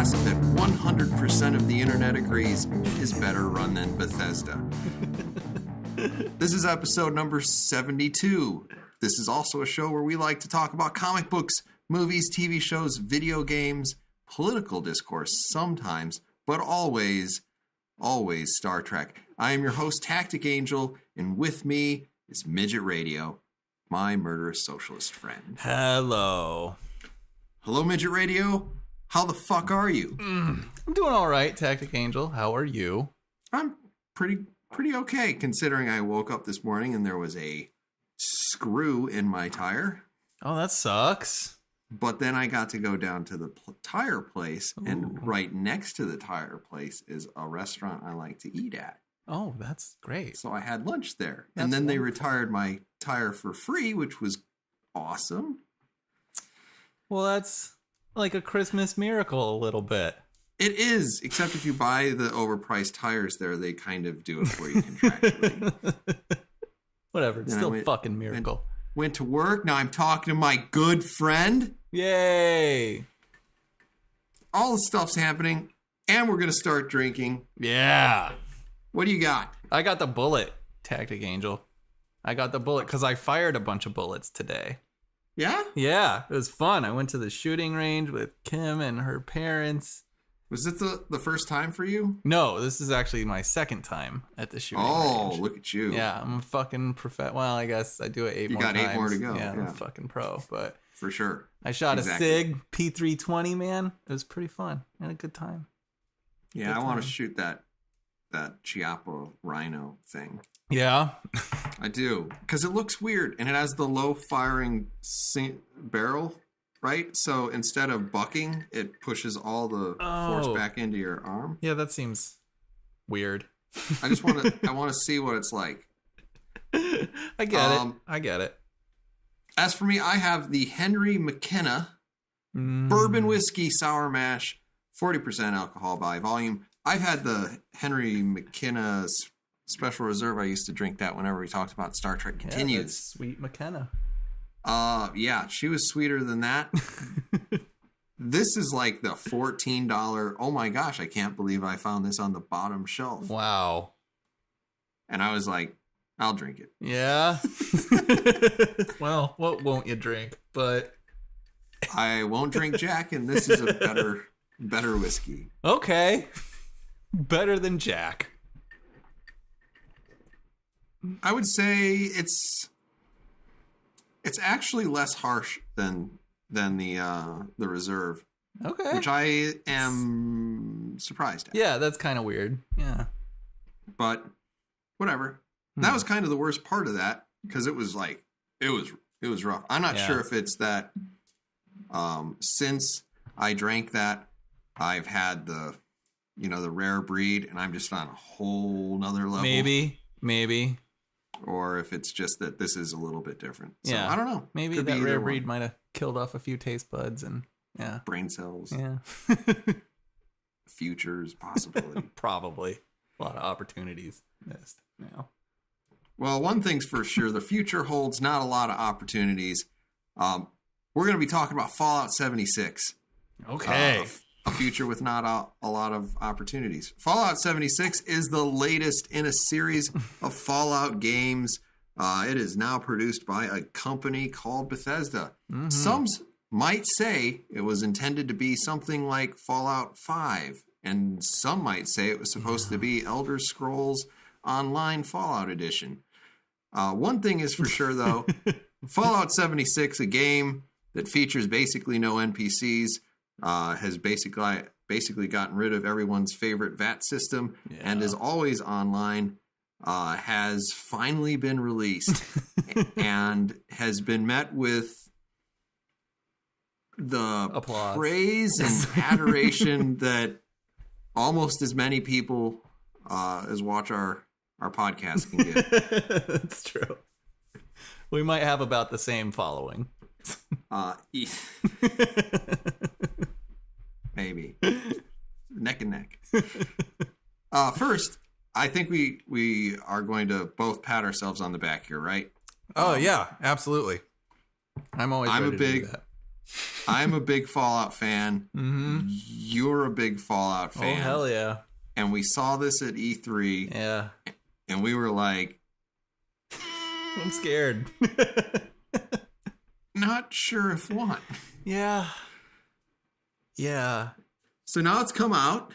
podcast that 100% of the internet agrees is better run than Bethesda. This is episode number 72. This is also a show where we like to talk about comic books, movies, TV shows, video games, political discourse sometimes, but always Star Trek. I am your host, Tactic Angel, and with me is Midget Radio, my murderous socialist friend. Hello. Hello, Midget Radio. How the fuck are you? I'm doing all right, Tactic Angel. How are you? I'm pretty okay, considering I woke up this morning and there was a screw in my tire. Oh, that sucks. But then I got to go down to the tire place, and Ooh. right next to the tire place is a restaurant I like to eat at. Oh, that's great. So I had lunch there. That's and then they wonderful. retired my tire for free, which was awesome. Well, that's like a Christmas miracle a little bit. It is, except if you buy the overpriced tires there, they kind of do it for you contractually. Whatever, it's Then I still a went- fucking miracle. Went to work. Now I'm talking to my good friend. Yay! All the stuff's happening, and we're going to start drinking. Yeah. What do you got? I got the bullet, Tactic Angel. I got the bullet because I fired a bunch of bullets today. Yeah? Yeah, it was fun. I went to the shooting range with Kim and her parents. Was it the first time for you? No, this is actually my second time at the shooting range. Oh, look at you. Yeah, I'm a fucking well, I guess I do it 8 You more got times. 8 more to go, Yeah, I'm yeah. a fucking pro. But For sure. I shot Exactly. a SIG P320, man. It was pretty fun. I had a good time. Yeah, Good I want time. to shoot that Chiapo Rhino thing. Yeah. I do. Because it looks weird, and it has the low firing barrel, right? So instead of bucking, it pushes all the force Oh. back into your arm. Yeah, that seems weird. I just want to I want to see what it's like. I get it. I get it. As for me, I have the Henry McKenna bourbon whiskey sour mash, 40% alcohol by volume. I've had the Henry McKenna Special Reserve. I used to drink that whenever we talked about Star Trek Yeah, Continues. that's sweet McKenna. Yeah, she was sweeter than that. This is like the $14. Oh my gosh, I can't believe I found this on the bottom shelf. Wow. And I was like, I'll drink it. Yeah. Well, what won't you drink? But I won't drink Jack, and this is a better whiskey. okay. Better than Jack. I would say it's actually less harsh than the Reserve, Okay. which I am surprised at. Yeah, that's kind of weird. Yeah. But whatever. That was kind of the worst part of that, because it was like it was rough. I'm not Yeah. sure if it's that since I drank that, I've had the rare breed, and I'm just on a whole nother level. Maybe. Or if it's just that this is a little bit different. So Yeah. I don't know. Maybe Could be that either rare one. breed might have killed off a few taste buds and yeah. Brain cells, Yeah. futures, possibly. Probably. A lot of opportunities missed now. Well, one thing's for sure, the future holds not a lot of opportunities. We're going to be talking about Fallout 76. Okay. A future with not a lot of opportunities. Fallout 76 is the latest in a series of Fallout games. It is now produced by a company called Bethesda. Mhm. Some might say it was intended to be something like Fallout 5, and some might say it was supposed to be Elder Scrolls Online Fallout Edition. One thing is for sure, though, Fallout 76, a game that features basically no NPCs, has basically gotten rid of everyone's favorite VAT system, and is always online, has finally been released and has been met with the Applause. praise and adoration that almost as many people as watch our podcast can get. That's true. We might have about the same following. Maybe. Neck and neck. First, I think we are going to both pat ourselves on the back here, right? Oh yeah, absolutely. I'm always I'm ready a to do big that. I'm a big Fallout fan. Mm-hmm. You're a big Fallout fan. Oh, hell yeah. And we saw this at E3. Yeah. And we were like, I'm scared. not sure if what. Yeah. Yeah. So now it's come out.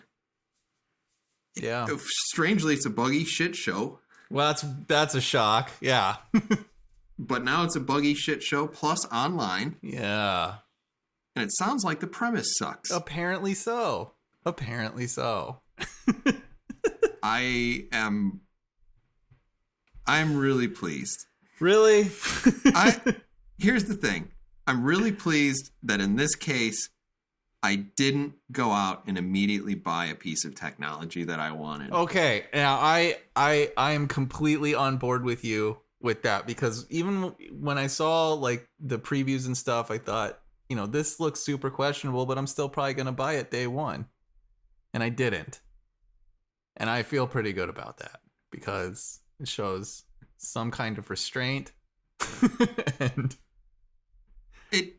Yeah. Strangely, it's a buggy shit show. Well, that's a shock. Yeah. But now it's a buggy shit show plus online. Yeah. And it sounds like the premise sucks. Apparently so. I'm really pleased. Really? Here's the thing. I'm really pleased that in this case, I didn't go out and immediately buy a piece of technology that I wanted. Okay. Now I am completely on board with you with that, because even when I saw like the previews and stuff, I thought, this looks super questionable, but I'm still probably going to buy it day one. And I didn't. And I feel pretty good about that because it shows some kind of restraint.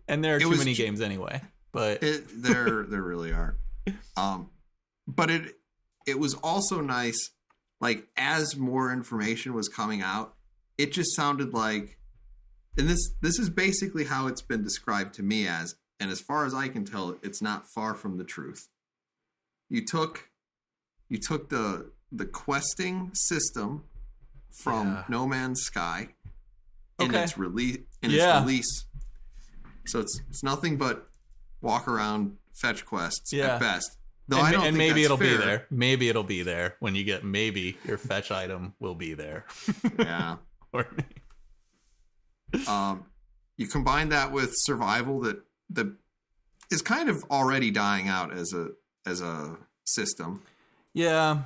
and there are too many games anyway. But there really are. But it was also nice, like, as more information was coming out, it just sounded like, and this is basically how it's been described to me as, and as far as I can tell, it's not far from the truth. You took the questing system from No Man's Sky in its release. So it's nothing but walk around, fetch quests at best. Though I don't think maybe that's it'll fair. be there. Maybe it'll be there when you get. Maybe your fetch item will be there. Yeah. You combine that with survival that is kind of already dying out as a system. Yeah.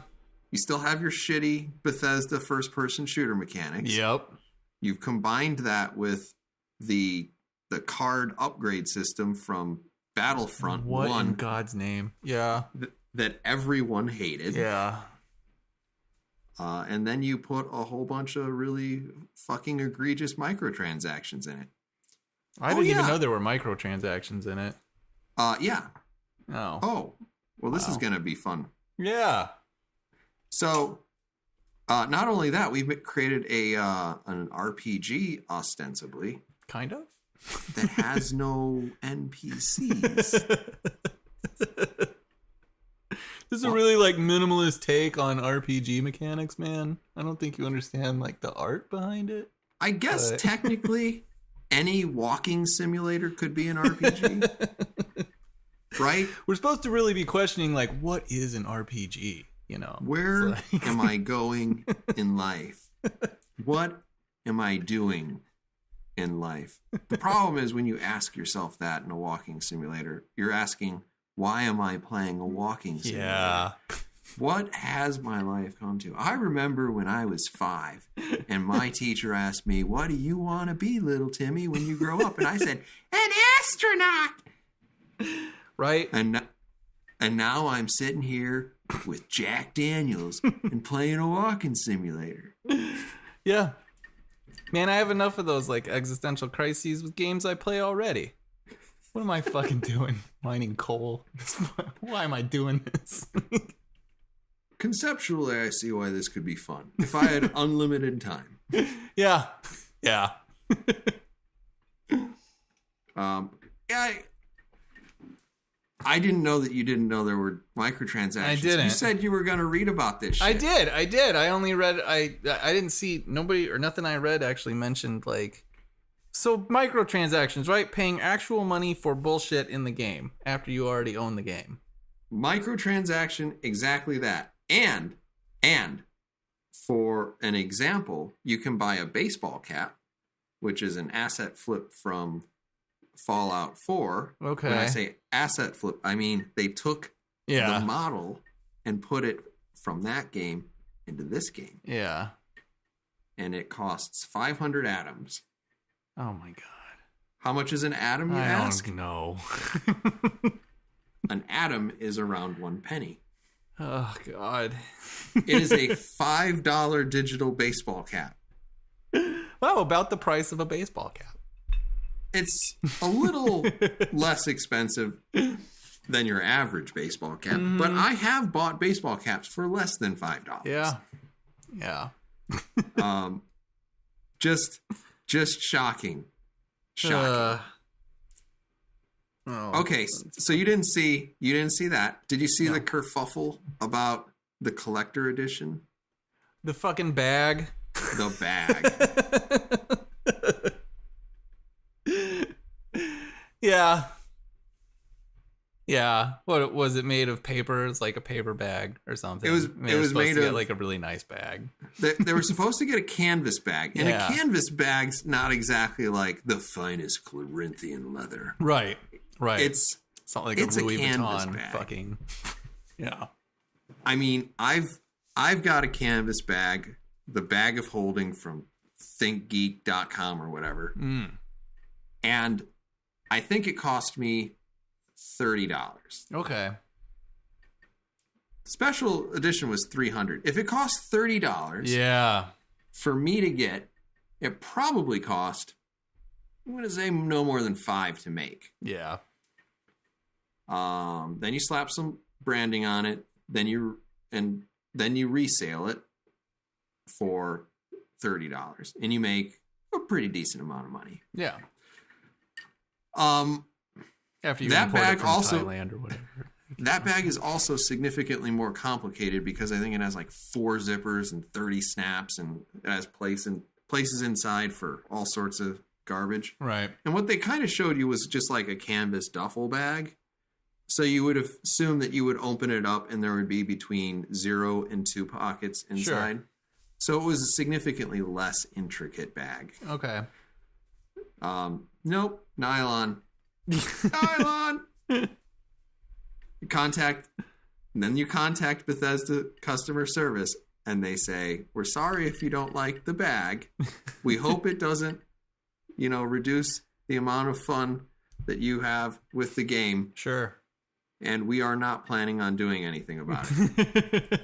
You still have your shitty Bethesda first-person shooter mechanics. Yep. You've combined that with the card upgrade system from Battlefront 1. What in God's name? Yeah. That everyone hated. Yeah. And then you put a whole bunch of really fucking egregious microtransactions in it. I didn't even know there were microtransactions in it. Yeah. Oh. Well, this is going to be fun. Yeah. So, not only that, we've created an RPG, ostensibly. Kind of? That has no NPCs. This is a really minimalist take on RPG mechanics, man. I don't think you understand the art behind it. I guess technically any walking simulator could be an RPG. Right? We're supposed to really be questioning what is an RPG, Where am I going in life? What am I doing in life? The problem is when you ask yourself that in a walking simulator, you're asking, why am I playing a walking simulator? Yeah. What has my life come to? I remember when I was 5 and my teacher asked me, what do you want to be, little Timmy, when you grow up? And I said, an astronaut. Right. And now I'm sitting here with Jack Daniels and playing a walking simulator. Yeah. Man, I have enough of those existential crises with games I play already. What am I fucking doing? Mining coal. Why am I doing this? Conceptually, I see why this could be fun. If I had unlimited time. Yeah. Yeah. I didn't know that you didn't know there were microtransactions. I didn't. You said you were going to read about this shit. I did. I only read, I didn't see, nobody or nothing I read actually mentioned so microtransactions, right? Paying actual money for bullshit in the game after you already own the game. Microtransaction, exactly that. And for an example, you can buy a baseball cap, which is an asset flip from Fallout 4. Okay. When I say asset flip, I mean they took the model and put it from that game into this game. Yeah. And it costs 500 atoms. Oh my God. How much is an atom, you ask? I don't know. An atom is around 1 penny. Oh God. It is a $5 digital baseball cap. Wow, about the price of a baseball cap. It's a little less expensive than your average baseball cap, but I have bought baseball caps for less than $5. Yeah. Just shocking. Oh, Okay, so you didn't see that. Did you see the kerfuffle about the collector edition? the fucking bag. The bag. Yeah. What was it made of? Paper? It's like a paper bag or something. It was made to get of like a really nice bag. They were supposed to get a canvas bag, and Yeah. a canvas bag's not exactly like the finest Corinthian leather. Right. It's not like it's a a Louis canvas Vuitton bag. fucking. Yeah. I mean, I've got a canvas bag, the bag of holding from thinkgeek.com or whatever. And I think it cost me $30. Okay. Special edition was $300. If it cost $30 Yeah. for me to get, it probably cost, I'm going to say, no more than $5 to make. Yeah. Then you slap some branding on it, then you resale it for $30, and you make a pretty decent amount of money. Yeah. After you That import bag it from also- Thailand or whatever. That bag is also significantly more complicated because I think it has like 4 zippers and 30 snaps, and it has places inside for all sorts of garbage. Right. And what they kind of showed you was just like a canvas duffel bag. So you would have assumed that you would open it up and there would be between 0 and 2 pockets inside. Sure. So it was a significantly less intricate bag. Okay. Nope. Nylon. Nylon. Then you contact Bethesda customer service and they say, we're sorry if you don't like the bag. We hope it doesn't, reduce the amount of fun that you have with the game. Sure. And we are not planning on doing anything about it.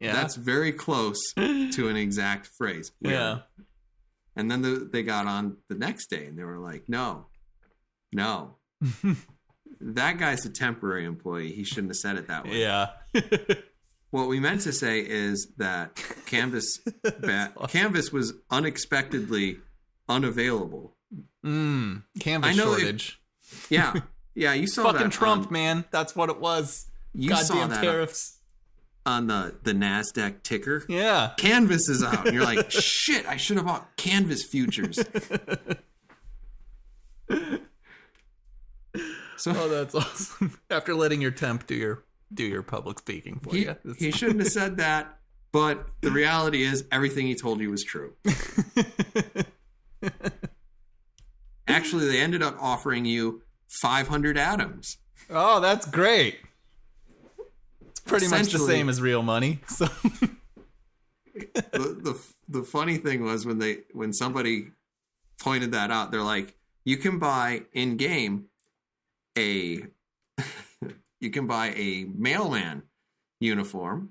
Yeah. That's very close to an exact phrase. Yeah. And then they got on the next day and they were like, no. That guy's a temporary employee. He shouldn't have said it that way. Yeah. What we meant to say is that Canvas was unexpectedly unavailable. Canvas shortage. Yeah, you saw fucking that. Trump, man. That's what it was. You Goddamn saw that tariffs. On the NASDAQ ticker. Yeah. Canvas is out. And you're like, shit, I should have bought Canvas futures. Oh, that's awesome. After letting your temp do your public speaking for you. He shouldn't have said that, but the reality is everything he told you was true. Actually, they ended up offering you 500 atoms. Oh, that's great. It's pretty much the same as real money. So the funny thing was when somebody pointed that out, they're like, you can buy in game a mailman uniform,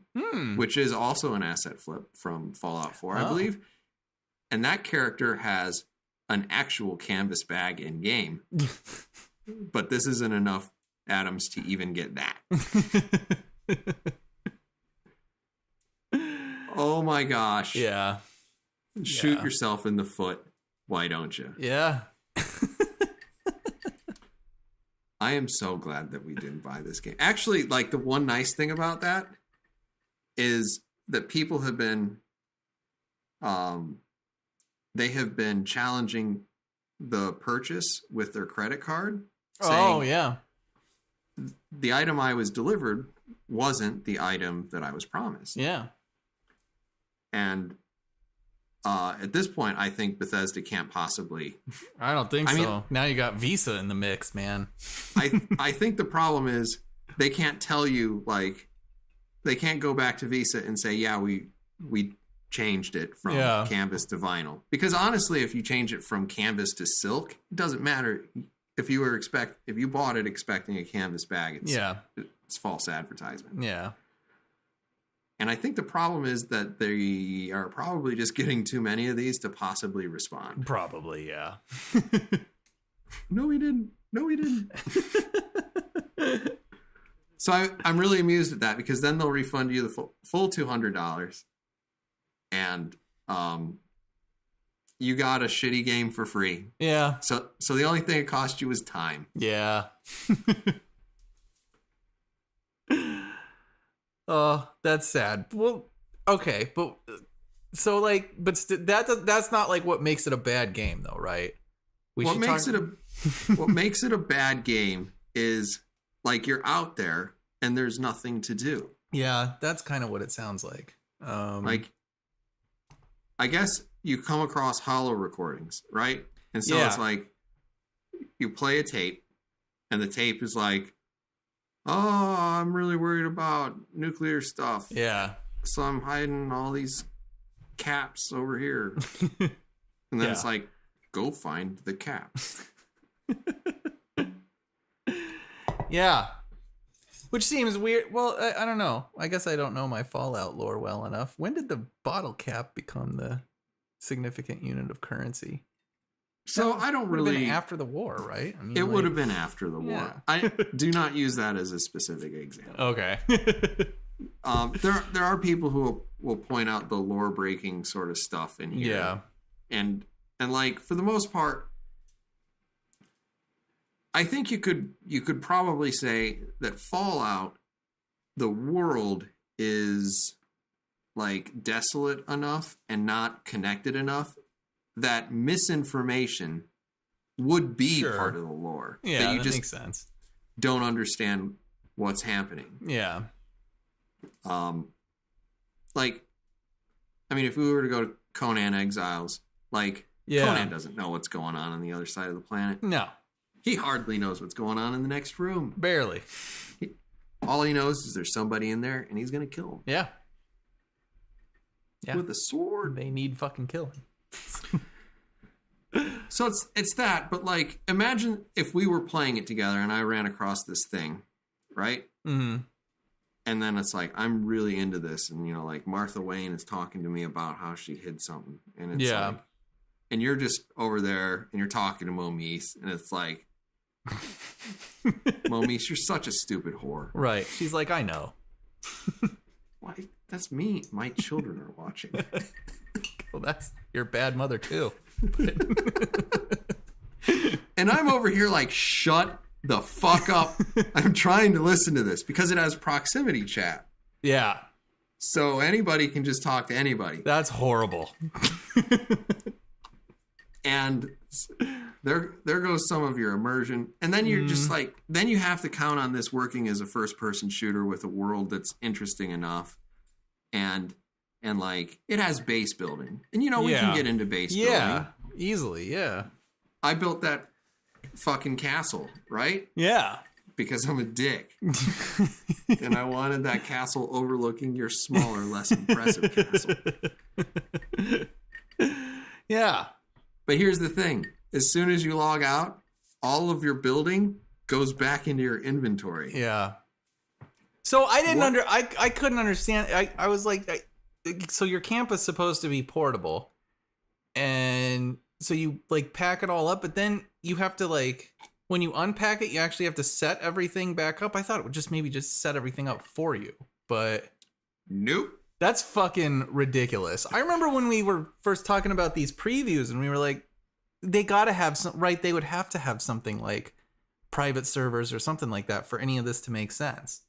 which is also an asset flip from Fallout 4, I believe. And that character has an actual canvas bag in game. But this isn't enough atoms to even get that. Oh my gosh. Yeah. Shoot yourself in the foot. Why don't you? Yeah. I am so glad that we didn't buy this game. Actually, like, the one nice thing about that is that people have been, they have been challenging the purchase with their credit card. Oh, yeah. The item I was delivered wasn't the item that I was promised. Yeah. And at this point, I think Bethesda can't possibly. I don't think so. Now you got Visa in the mix, man. I think the problem is they can't tell you, like, they can't go back to Visa and say, yeah, we changed it from canvas to vinyl. Because honestly, if you change it from canvas to silk, it doesn't matter. If you bought it expecting a canvas bag, it's false advertisement. Yeah. And I think the problem is that they are probably just getting too many of these to possibly respond. Probably, yeah. No, he didn't. No, he didn't. So I'm really amused at that because then they'll refund you the full $200, and you got a shitty game for free. Yeah. So the only thing it cost you was time. Yeah. Oh, that's sad. Well, okay, but so like, that's not like what makes it a bad game, though, right? What makes it a bad game is like you're out there and there's nothing to do. Yeah, that's kind of what it sounds like. Like, I guess you come across hollow recordings, right? And so it's like you play a tape, and the tape is like, oh, I'm really worried about nuclear stuff. Yeah. So I'm hiding all these caps over here. And then it's like, go find the caps. Yeah. Which seems weird. Well, I don't know. I guess I don't know my Fallout lore well enough. When did the bottle cap become the significant unit of currency? So I don't really... been after the war, right? I mean, it would have been after the war. Yeah. I do not use that as a specific example. Okay. There are people who will point out the lore breaking sort of stuff in here. Yeah. And like, for the most part, I think you could probably say that Fallout, the world is like desolate enough and not connected enough that misinformation would be part of the lore. Yeah, that you that just makes sense. Don't understand what's happening. Yeah. Like, I mean, if we were to go to Conan Exiles, like, Conan doesn't know what's going on the other side of the planet. No. He hardly knows what's going on in the next room. Barely. All he knows is there's somebody in there, and he's going to kill him. Yeah. With a sword. They need fucking killing. So it's that, but like, imagine if we were playing it together and I ran across this thing, right? Mm-hmm. And then it's like, I'm really into this, and you know, like Martha Wayne is talking to me about how she hid something, and it's like, and you're just over there and you're talking to Momise, and it's like, Momise, you're such a stupid whore. Right. She's like, I know. Why? That's me. My children are watching. Well, that's your bad mother too. And I'm over here like, shut the fuck up. I'm trying to listen to this because it has proximity chat. Yeah. So anybody can just talk to anybody. That's horrible. And there goes some of your immersion. And then you're just like, then you have to count on this working as a first person shooter with a world that's interesting enough. And like, it has base building. And you know, we can get into base building. Yeah, easily, yeah. I built that fucking castle, right? Yeah. Because I'm a dick. And I wanted that castle overlooking your smaller, less impressive castle. Yeah. But here's the thing. As soon as you log out, all of your building goes back into your inventory. Yeah. So I didn't I couldn't understand. I was like, so your camp is supposed to be portable. And so you like pack it all up, but then you have to like, when you unpack it, you actually have to set everything back up. I thought it would just maybe just set everything up for you, but nope. That's fucking ridiculous. I remember when we were first talking about these previews and we were like, they gotta have some, right? They would have to have something like private servers or something like that for any of this to make sense.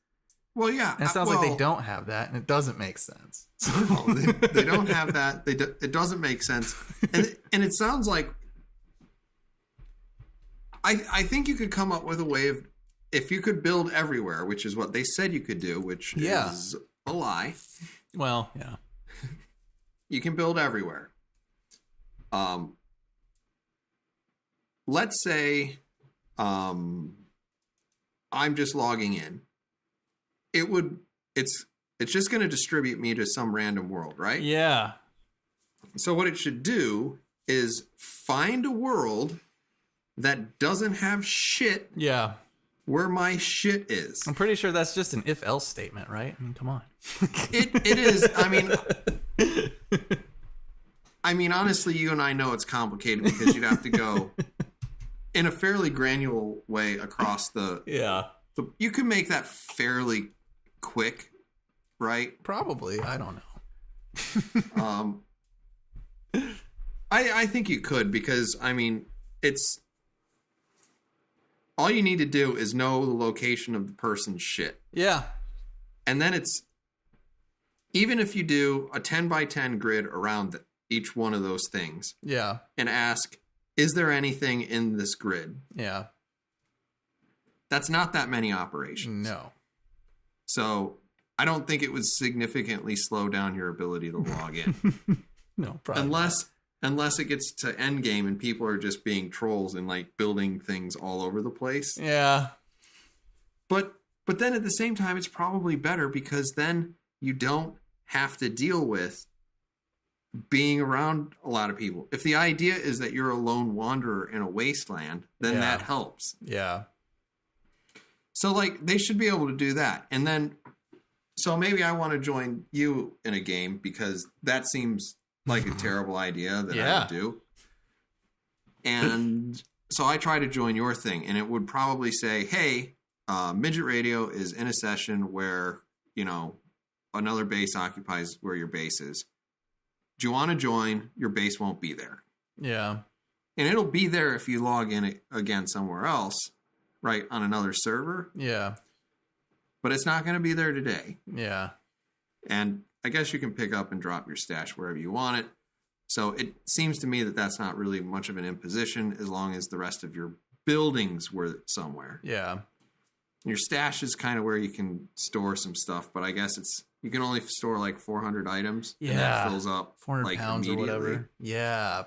Well, yeah. And it sounds like they don't have that, and it doesn't make sense. No, they don't have that. It doesn't make sense. And it sounds like, I think you could come up with a way of, if you could build everywhere, which is what they said you could do, which is a lie. Well, yeah. You can build everywhere. Let's say I'm just logging in. It's just going to distribute me to some random world, right? Yeah. So what it should do is find a world that doesn't have shit. Yeah. Where my shit is. I'm pretty sure that's just an if-else statement, right? I mean, come on. It is. I mean, honestly, you and I know it's complicated because you'd have to go. in a fairly granular way across the. Yeah. You can make that fairly quick, right? Probably. I don't know. I think you could, because I mean, it's all you need to do is know the location of the person's shit. Yeah. And then it's, even if you do a 10 by 10 grid around each one of those things. Yeah. And ask, is there anything in this grid? Yeah. That's not that many operations. No. So I don't think it would significantly slow down your ability to log in. No, probably not. Unless it gets to end game and people are just being trolls and like building things all over the place. Yeah. But then at the same time, it's probably better, because then you don't have to deal with being around a lot of people. If the idea is that you're a lone wanderer in a wasteland, then that helps. Yeah. So like they should be able to do that. And then, so maybe I want to join you in a game, because that seems like a terrible idea that I would do. And so I try to join your thing, and it would probably say, hey, Midget Radio is in a session where, you know, another base occupies where your base is. Do you want to join? Your base won't be there. Yeah. And it'll be there if you log in again somewhere else, right, on another server. Yeah. But it's not going to be there today. Yeah. And I guess you can pick up and drop your stash wherever you want it. So it seems to me that that's not really much of an imposition, as long as the rest of your buildings were somewhere. Yeah. Your stash is kind of where you can store some stuff, but I guess you can only store like 400 items. Yeah. And that fills up 400 like pounds or immediately. whatever. Yeah.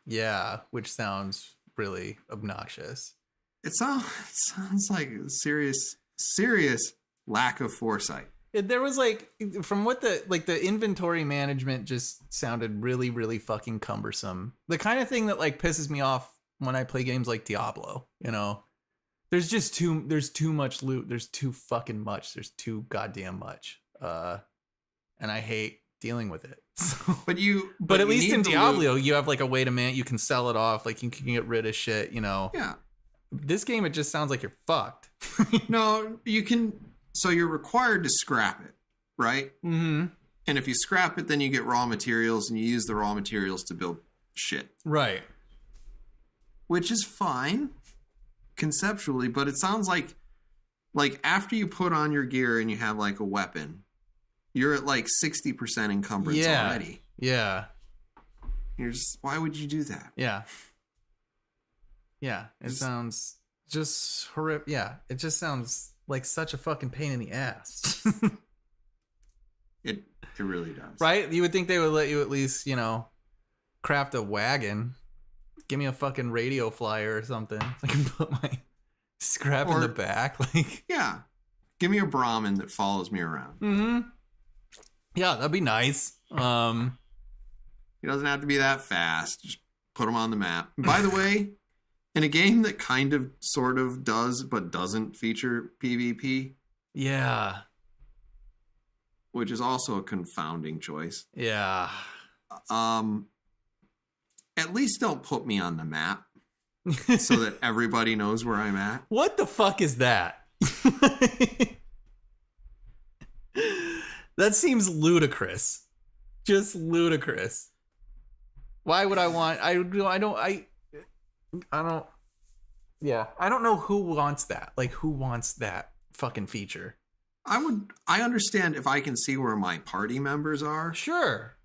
Yeah. Which sounds really obnoxious. It sounds like a serious lack of foresight. There was like, from what the inventory management just sounded really, really fucking cumbersome. The kind of thing that like pisses me off when I play games like Diablo, you know? There's too much loot. There's too fucking much. There's too goddamn much. And I hate dealing with it. So, but at least in Diablo, you have like a way to you can sell it off. Like you can get rid of shit, you know? Yeah. This game, it just sounds like you're fucked. No, you can. So you're required to scrap it, right? Mm-hmm. And if you scrap it, then you get raw materials, and you use the raw materials to build shit. Right. Which is fine, conceptually, but it sounds like after you put on your gear and you have like a weapon, you're at like 60% encumbrance already. Yeah. You're just, why would you do that? Yeah. Yeah. It sounds just horrific. Yeah. It just sounds like such a fucking pain in the ass. It really does. Right? You would think they would let you at least, you know, craft a wagon. Give me a fucking radio flyer or something. I can put my scrap in the back. Like, yeah. Give me a Brahmin that follows me around. Mm-hmm. Yeah, that'd be nice. He doesn't have to be that fast. Just put him on the map. By the way, in a game that kind of sort of does but doesn't feature PvP. Yeah. Which is also a confounding choice. Yeah. At least don't put me on the map so that everybody knows where I'm at. What the fuck is that? That seems ludicrous. Just ludicrous. Why would I want... I don't... Yeah. I don't know who wants that. Like, who wants that fucking feature? I understand if I can see where my party members are. Sure.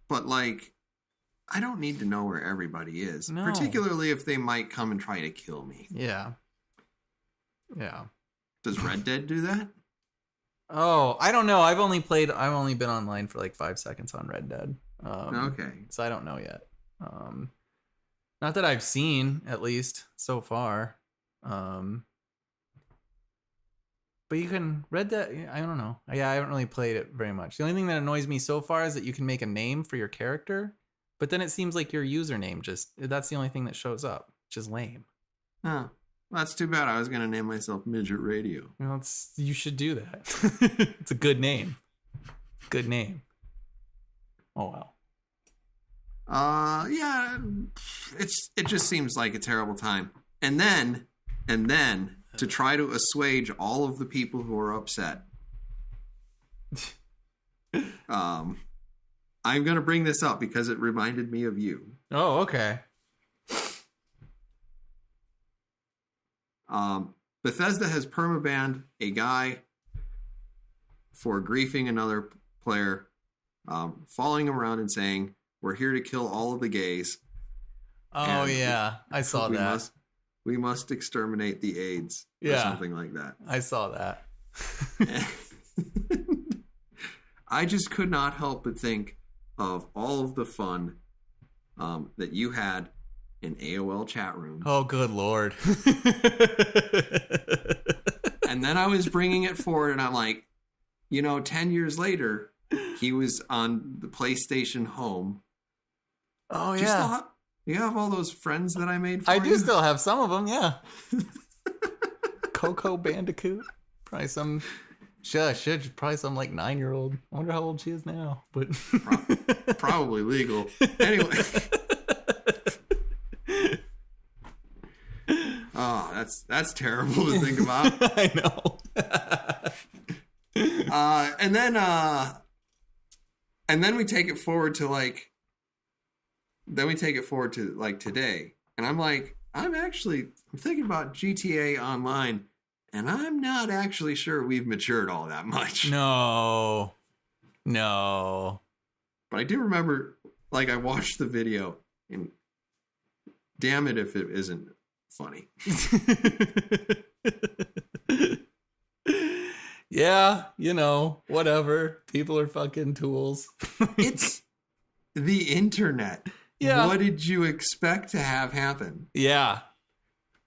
But, like, I don't need to know where everybody is. No. Particularly if they might come and try to kill me. Yeah. Yeah. Does Red Dead do that? Oh, I don't know. I've only been online for like 5 seconds on Red Dead. Okay. So I don't know yet. Not that I've seen, at least so far. But you can Red Dead. I don't know. Yeah, I haven't really played it very much. The only thing that annoys me so far is that you can make a name for your character, but then it seems like your username that's the only thing that shows up, which is lame. Oh, that's too bad. I was gonna name myself Midget Radio. Well, you should do that. It's a good name. Good name. Oh well. Yeah, it just seems like a terrible time. And then to try to assuage all of the people who are upset, I'm going to bring this up because it reminded me of you. Oh, okay. Bethesda has permabanned a guy for griefing another player, following him around and saying, "We're here to kill all of the gays." Oh, yeah. I saw that. We must exterminate the AIDS. Or something like that. I saw that. I just could not help but think of all of the fun that you had in AOL chat rooms. Oh, good Lord. And then I was bringing it forward and I'm like, 10 years later, he was on the PlayStation Home. Oh, yeah. Do you have all those friends that I made for you? I do still have some of them, yeah. Coco Bandicoot. Probably some... probably some like 9-year-old. I wonder how old she is now. But probably legal. Anyway. Oh, that's terrible to think about. I know. And then we take it forward to today. And I'm like, I'm thinking about GTA Online, and I'm not actually sure we've matured all that much. No. But I do remember, I watched the video, and damn it if it isn't funny. Yeah, whatever. People are fucking tools. It's the internet. Yeah. What did you expect to have happen? Yeah.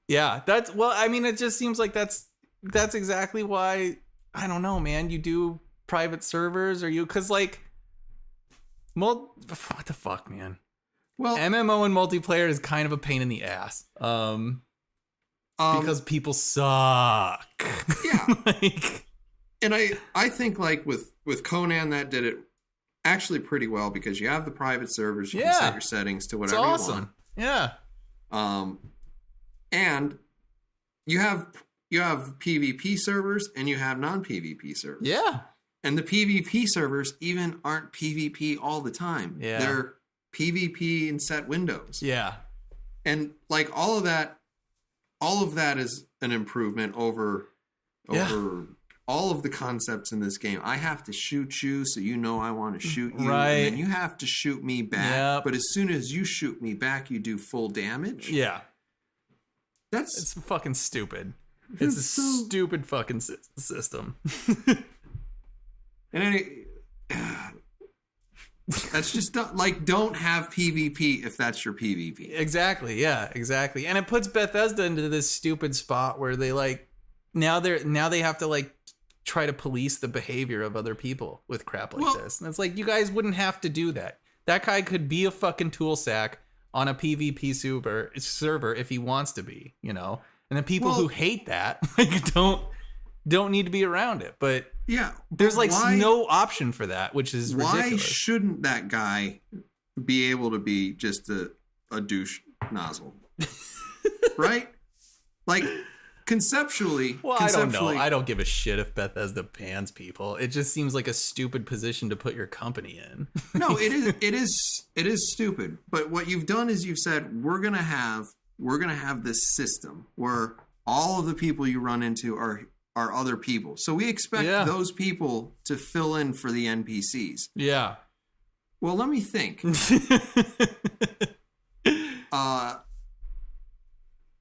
It just seems like that's exactly why, I don't know, man, you do private servers because what the fuck, man? Well, MMO and multiplayer is kind of a pain in the ass. Because people suck. Yeah. And I think with Conan, that did it actually pretty well because you have the private servers, you can set your settings to whatever you want. Yeah. And you have PvP servers and you have non-PvP servers. Yeah. And the PvP servers even aren't PvP all the time. Yeah. They're PvP in set windows. Yeah. And all of that is an improvement over all of the concepts in this game. I have to shoot you, so I want to shoot you. Right. And then you have to shoot me back. Yep. But as soon as you shoot me back, you do full damage. Yeah. It's fucking stupid. It's a stupid fucking system. And that's just don't have PvP if that's your PvP. Exactly. Yeah, exactly. And it puts Bethesda into this stupid spot where they now they have to try to police the behavior of other people with crap like this. And it's you guys wouldn't have to do that. That guy could be a fucking tool sack on a PvP server if he wants to be, And the people who hate that don't need to be around it. But yeah, there's no option for that, which is ridiculous. Why shouldn't that guy be able to be just a douche nozzle? Right? Conceptually. Well, I don't know. I don't give a shit if Bethesda bans people. It just seems like a stupid position to put your company in. No, it is stupid. But what you've done is you've said we're gonna have this system where all of the people you run into are other people. So we expect those people to fill in for the NPCs. Yeah. Well, let me think.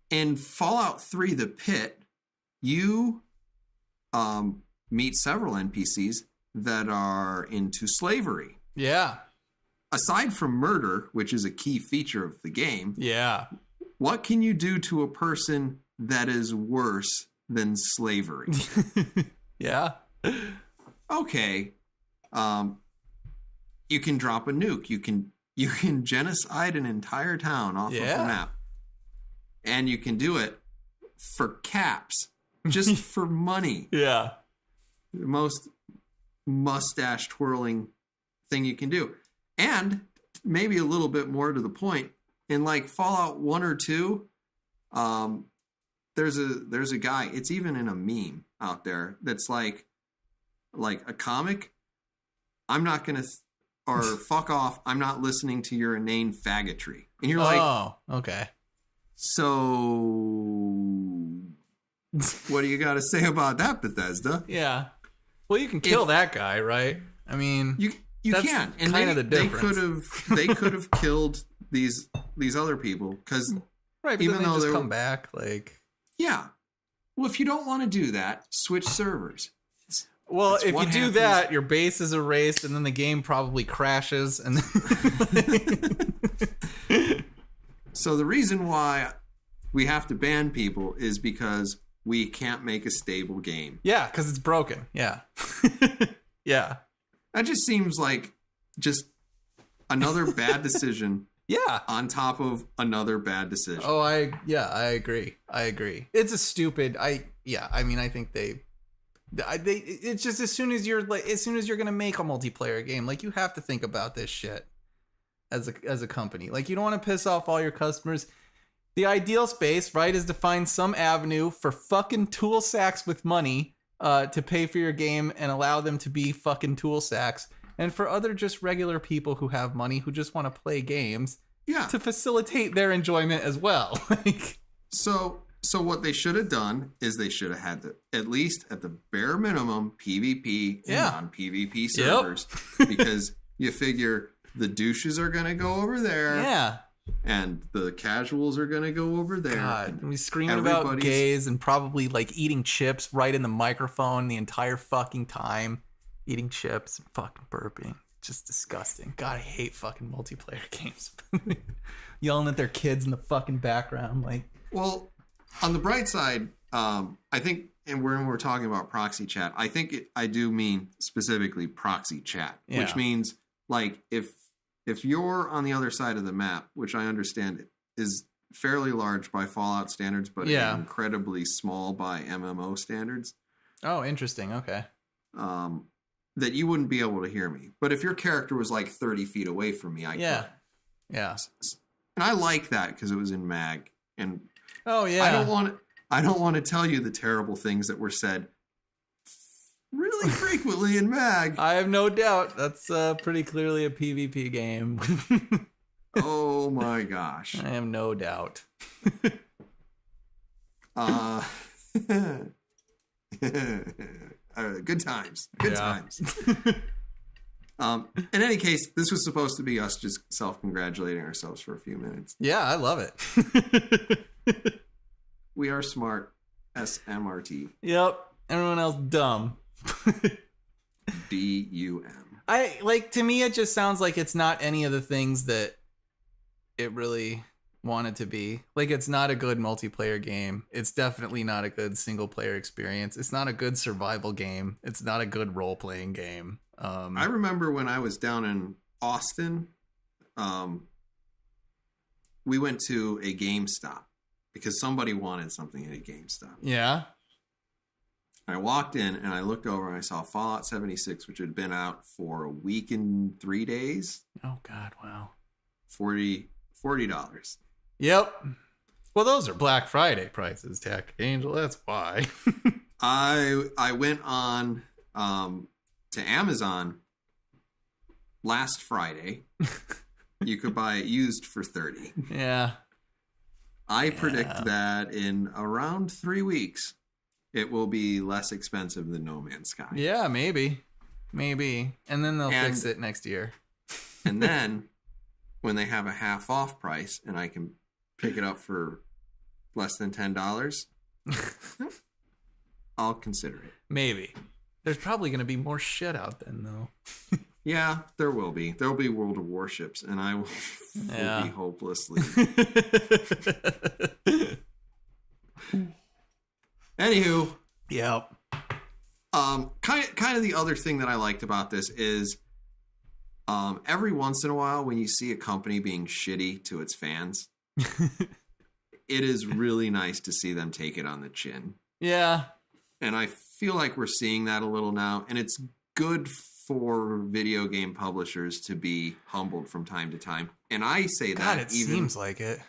In Fallout 3 The Pit, you meet several NPCs that are into slavery. Yeah. Aside from murder, which is a key feature of the game. Yeah. What can you do to a person that is worse than slavery? Yeah. Okay. You can drop a nuke. You can genocide an entire town off of the map. And you can do it for caps. Just for money. Yeah. The most mustache twirling thing you can do. And maybe a little bit more to the point, in like Fallout 1 or 2, there's a guy, it's even in a meme out there that's like a comic. I'm not going to, or fuck off, I'm not listening to your inane faggotry. And you're like, oh, okay. So what do you got to say about that, Bethesda? Yeah. Well, you can kill that guy, right? I mean, you can, and they could have killed these other people, because right, even though they come back, like, yeah. Well, if you don't want to do that, switch servers. Well, if you do that, your base is erased, and then the game probably crashes. And so the reason why we have to ban people is because we can't make a stable game. Yeah, because it's broken. Yeah. Yeah. That just seems like just another bad decision. Yeah. On top of another bad decision. Oh, I agree. It's a stupid. I think it's just as soon as you're going to make a multiplayer game, like, you have to think about this shit as a company. Like, you don't want to piss off all your customers. The ideal space, right, is to find some avenue for fucking tool sacks with money to pay for your game and allow them to be fucking tool sacks. And for other just regular people who have money who just want to play games, to facilitate their enjoyment as well. So what they should have done is they should have had at least at the bare minimum PvP and non-PvP servers. Yep. Because you figure the douches are going to go over there. Yeah. And the casuals are going to go over there. God, we screaming about gays and probably like eating chips right in the microphone the entire fucking time. Eating chips and fucking burping. Just disgusting. God, I hate fucking multiplayer games. Yelling at their kids in the fucking background. Like, well, on the bright side, I think, and when we're talking about proxy chat, I think I do mean specifically proxy chat, which means like if you're on the other side of the map, which I understand is fairly large by Fallout standards, but incredibly small by MMO standards. Oh, interesting. Okay. That you wouldn't be able to hear me. But if your character was like 30 feet away from me, I could. Yeah. And I like that because it was in MAG. And I don't want to tell you the terrible things that were said really frequently in MAG. I have no doubt that's pretty clearly a PvP game. Oh my gosh. I have no doubt. Good times. Good times. In any case, this was supposed to be us just self-congratulating ourselves for a few minutes. Yeah, I love it. We are smart. SMRT. Yep. Everyone else dumb. DUM. To me, it just sounds like it's not any of the things that it really wanted to be. Like, it's not a good multiplayer game. It's definitely not a good single player experience. It's not a good survival game. It's not a good role playing game. I remember when I was down in Austin, we went to a GameStop because somebody wanted something at a GameStop. Yeah. I walked in and I looked over and I saw Fallout 76, which had been out for a week and 3 days. Oh God! Wow. $40. Yep. Well, those are Black Friday prices, Tech Angel. That's why. I went on to Amazon last Friday. You could buy it used for $30. Yeah. I predict that in around 3 weeks, it will be less expensive than No Man's Sky. Yeah, maybe. And then they'll fix it next year. And then when they have a half off price and I can pick it up for less than $10, I'll consider it. Maybe. There's probably going to be more shit out then, though. Yeah, there will be. There will be World of Warships, and I will be hopelessly. Anywho. Yep. Kind of the other thing that I liked about this is every once in a while when you see a company being shitty to its fans, it is really nice to see them take it on the chin. Yeah. And I feel like we're seeing that a little now, and it's good for video game publishers to be humbled from time to time. And I say God, that it seems like it.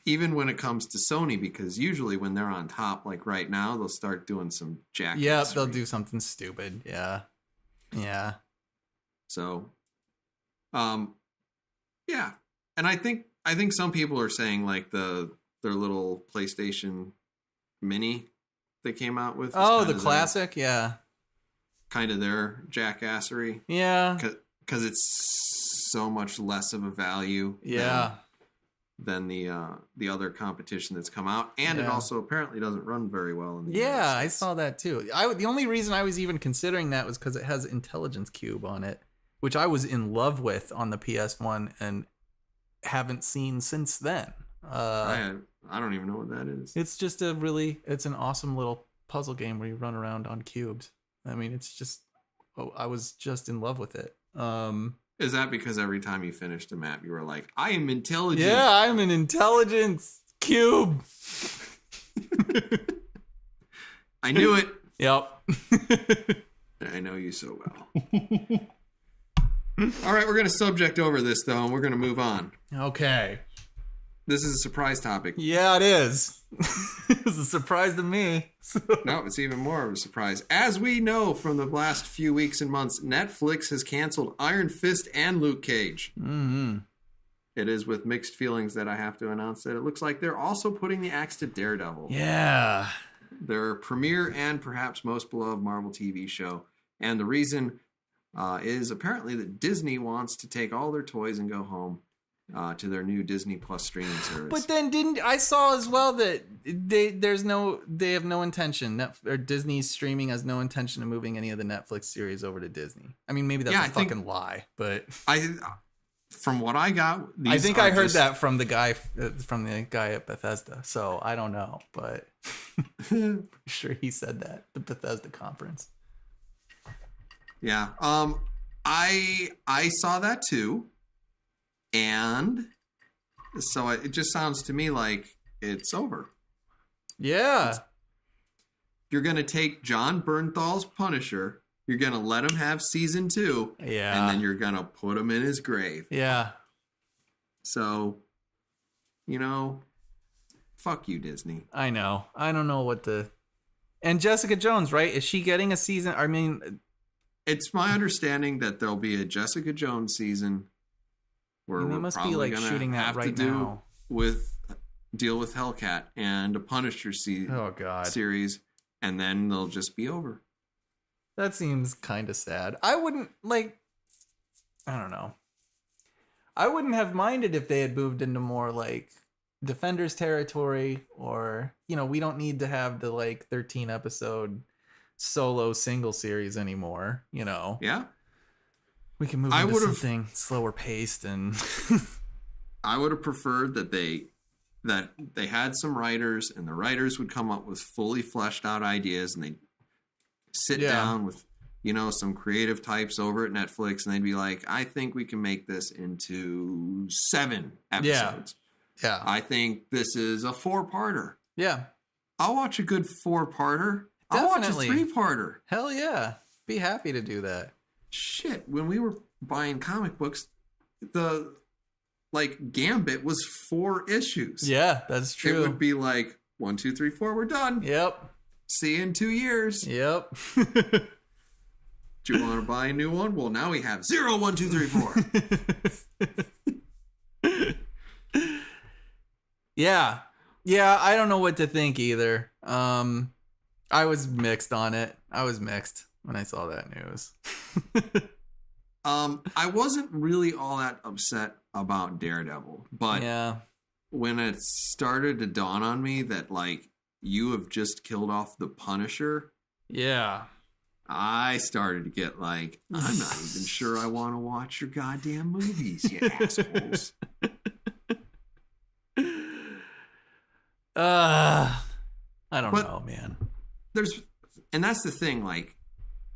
Even when it comes to Sony, because usually when they're on top, like right now, they'll start doing some jackass. Yeah, they'll do something stupid. Yeah. Yeah. So, yeah. And I think some people are saying like their little PlayStation Mini they came out with. Oh, the classic? Yeah. Kind of their jackassery. Yeah. Because it's so much less of a value. Yeah. Than the other competition that's come out, and it also apparently doesn't run very well in the United States. I saw that too. The only reason I was even considering that was because it has Intelligence Cube on it, which I was in love with on the PS1 and haven't seen since then. I don't even know what that is. It's just it's an awesome little puzzle game where you run around on cubes. I mean, I was just in love with it. Is that because every time you finished a map, you were like, I am intelligent? Yeah, I'm an intelligence cube. I knew it. Yep. I know you so well. All right, we're going to subject over this, though, and we're going to move on. Okay. This is a surprise topic. Yeah, it is. It's a surprise to me. No, it's even more of a surprise. As we know from the last few weeks and months, Netflix has canceled Iron Fist and Luke Cage. Mm-hmm. It is with mixed feelings that I have to announce that it looks like they're also putting the axe to Daredevil. Yeah. Their premiere and perhaps most beloved Marvel TV show. And the reason is apparently that Disney wants to take all their toys and go home. To their new Disney Plus streaming service. But then I saw as well that they have no intention, or Disney streaming has no intention of moving any of the Netflix series over to Disney. I mean, maybe that's a fucking lie, but from what I got, I think I heard that from the guy at Bethesda. So I don't know, but I'm sure he said that at the Bethesda conference. Yeah. I saw that too. And so it just sounds to me like it's over. Yeah. You're going to take John Bernthal's Punisher. You're going to let him have season 2. Yeah. And then you're going to put him in his grave. Yeah. So, fuck you, Disney. I know. I don't know what the... And Jessica Jones, right? Is she getting a season? I mean... It's my understanding that there'll be a Jessica Jones season... Where they must be like shooting that right now. Deal with Hellcat and a Punisher series, and then they'll just be over. That seems kind of sad. I wouldn't I don't know. I wouldn't have minded if they had moved into more like Defenders territory, or we don't need to have the 13 episode solo single series anymore. Yeah. We can move into something slower paced, and I would have preferred that they had some writers, and the writers would come up with fully fleshed out ideas, and they'd sit down with some creative types over at Netflix, and they'd be like, I think we can make this into 7 episodes. Yeah. I think this is a 4-parter. Yeah. I'll watch a good 4-parter. I'll watch a 3-parter. Hell yeah. Be happy to do that. Shit, when we were buying comic books, the Gambit was 4 issues. Yeah, that's true. It would be 1, 2, 3, 4, we're done. Yep. See you in 2 years. Yep. Do you want to buy a new one? Well, now we have 0, 1, 2, 3, 4. Yeah. Yeah, I don't know what to think either. I was mixed on it. I was mixed when I saw that news. I wasn't really all that upset about Daredevil, but when it started to dawn on me that you have just killed off the Punisher, I started to get I'm not even sure I want to watch your goddamn movies, you assholes. I don't know, man. And that's the thing,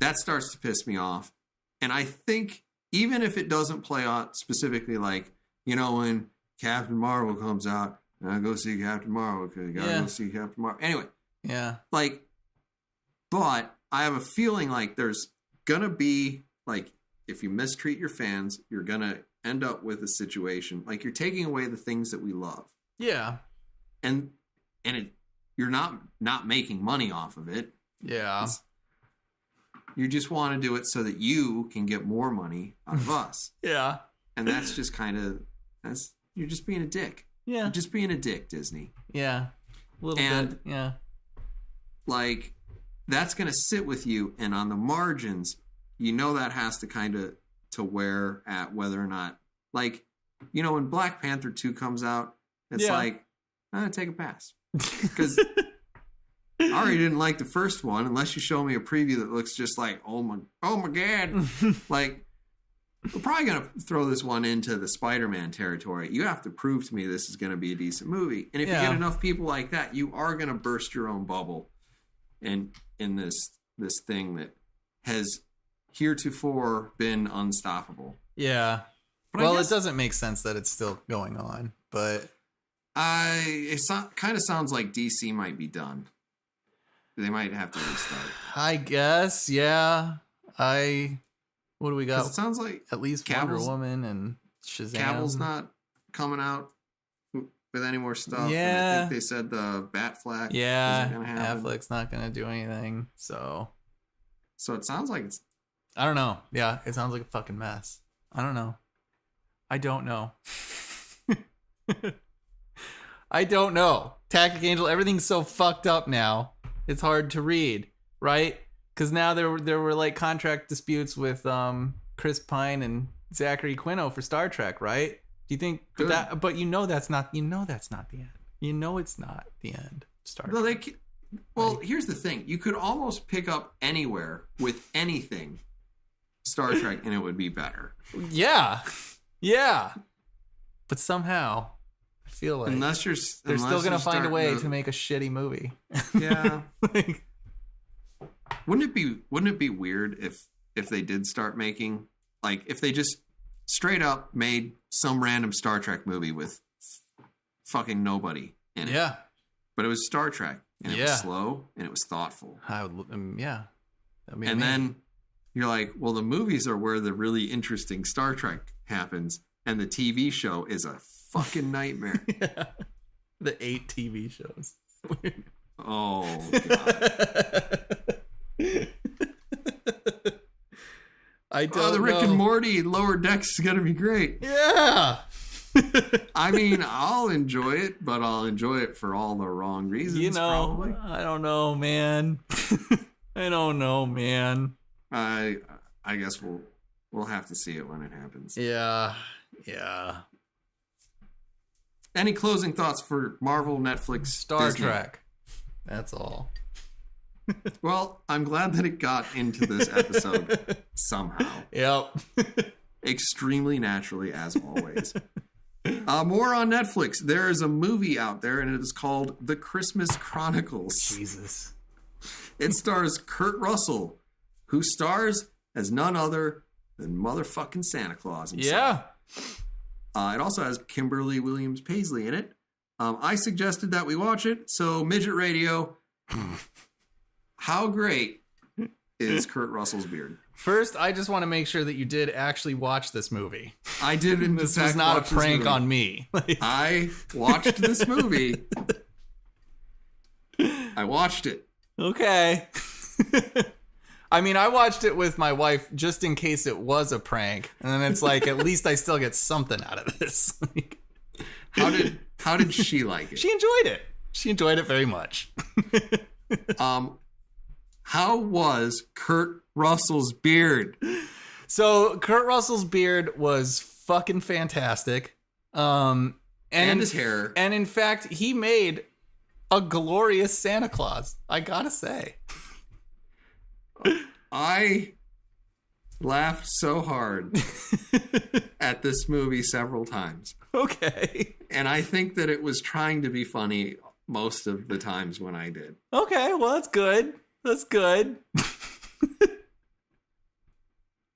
that starts to piss me off. And I think even if it doesn't play out specifically when Captain Marvel comes out, I go see Captain Marvel because you gotta go see Captain Marvel. Anyway. Yeah. But I have a feeling there's gonna be if you mistreat your fans, you're going to end up with a situation like you're taking away the things that we love. Yeah. And you're not making money off of it. Yeah. You just want to do it so that you can get more money out of us. Yeah. And that's just you're just being a dick. Yeah. You're just being a dick, Disney. Yeah. A little bit. Yeah. Like, that's going to sit with you, and on the margins, that has to kind of to wear at whether or not, like, when Black Panther 2 comes out, it's like, I'm going to take a pass. Because I already didn't like the first one, unless you show me a preview that looks just like, oh my God. Like, we're probably going to throw this one into the Spider-Man territory. You have to prove to me this is going to be a decent movie. And if you get enough people like that, you are going to burst your own bubble in this thing that has heretofore been unstoppable. Yeah. But it doesn't make sense that it's still going on, but it kind of sounds like DC might be done. They might have to restart. I guess, yeah. What do we got? It sounds like at least Wonder Woman and Shazam. Cavill's not coming out with any more stuff. Yeah. And I think they said the Batfleck isn't going to happen. Affleck's not going to do anything. So it sounds like it's... I don't know. Yeah, it sounds like a fucking mess. I don't know. I don't know. I don't know. Tactic Angel, everything's so fucked up now. It's hard to read, right? Because now there were like contract disputes with Chris Pine and Zachary Quino for Star Trek, right? Do you think that? But that's not the end. It's not the end. Star Trek. Here's the thing: you could almost pick up anywhere with anything Star Trek, and it would be better. Yeah. But somehow, I feel like they're still gonna find a way to make a shitty movie. Yeah. Wouldn't it be weird if they did start making, like, if they just straight up made some random Star Trek movie with fucking nobody in it? Yeah. But it was Star Trek, and it was slow, and it was thoughtful. Yeah. And then you're like, well, the movies are where the really interesting Star Trek happens, and the TV show is a fucking nightmare. Yeah. The 8 TV shows. Oh, God. I don't the Rick and Morty Lower Decks is gonna be great. Yeah. I mean, I'll enjoy it, but I'll enjoy it for all the wrong reasons. Probably. I don't know, man. I guess we'll have to see it when it happens. Yeah. Any closing thoughts for Marvel, Netflix, Star Disney? Trek? That's all. Well, I'm glad that it got into this episode somehow. Yep. Extremely naturally, as always. More on Netflix. There is a movie out there, and it is called The Christmas Chronicles. Jesus. It stars Kurt Russell, who stars as none other than motherfucking Santa Claus himself. Yeah. It also has Kimberly Williams Paisley in it. I suggested that we watch it, so Midget Radio... How great is Kurt Russell's beard? First, I just want to make sure that you did actually watch this movie. I did. This was not a prank on me. I watched this movie. I watched it. Okay. I mean, I watched it with my wife just in case it was a prank. And then it's like, at least I still get something out of this. How did she like it? She enjoyed it. She enjoyed it very much. How was Kurt Russell's beard? So Kurt Russell's beard was fucking fantastic. And his hair. And in fact, he made a glorious Santa Claus, I gotta say. I laughed so hard at this movie several times. Okay. And I think that it was trying to be funny most of the times when I did. Okay, well, that's good. That's good.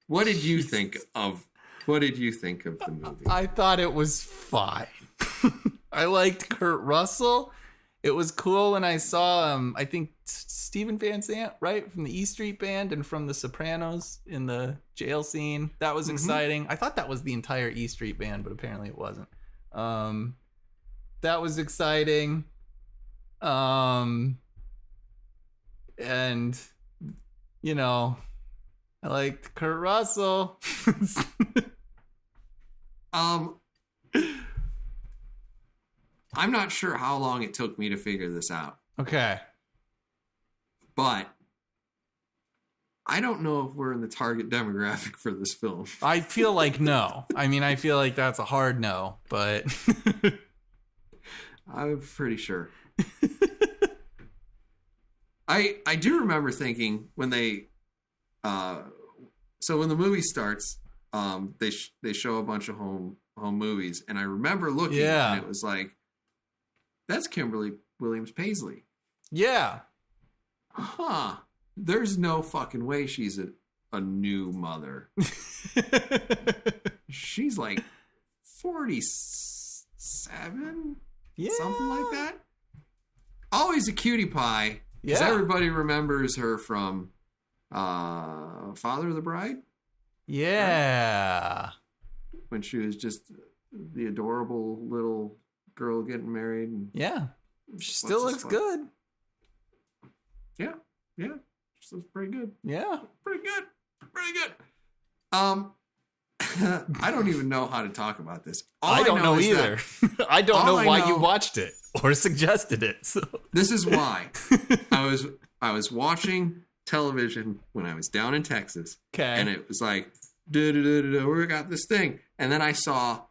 What did you think of the movie? I thought it was fine. I liked Kurt Russell, It was cool when I saw I think Stephen Van Zandt, right, from the E Street Band and from The Sopranos in the jail scene. That was exciting. I thought that was the entire E Street Band, but apparently it wasn't. That was exciting. And you know, I liked Kurt Russell. I'm not sure how long it took me to figure this out. Okay. But I don't know if we're in the target demographic for this film. I feel like no. I mean, I feel like that's a hard no, but I'm pretty sure. I do remember thinking when they so when the movie starts, they show a bunch of home movies, and I remember looking, and it was like, that's Kimberly Williams Paisley. Yeah. Huh. There's no fucking way she's a new mother. She's like 47? Yeah. Something like that. Always a cutie pie. Because Yeah. everybody remembers her from Father of the Bride. Yeah. Right? When she was just the adorable little girl getting married. And Yeah. She still looks good. Yeah. Yeah. She looks pretty good. Yeah. Pretty good. Pretty good. I don't even know how to talk about this. All I don't know is either. I don't know all I why know- you watched it or suggested it. So. This is why. I was watching television when I was down in Texas. Okay. And it was like, we got this thing. And then I saw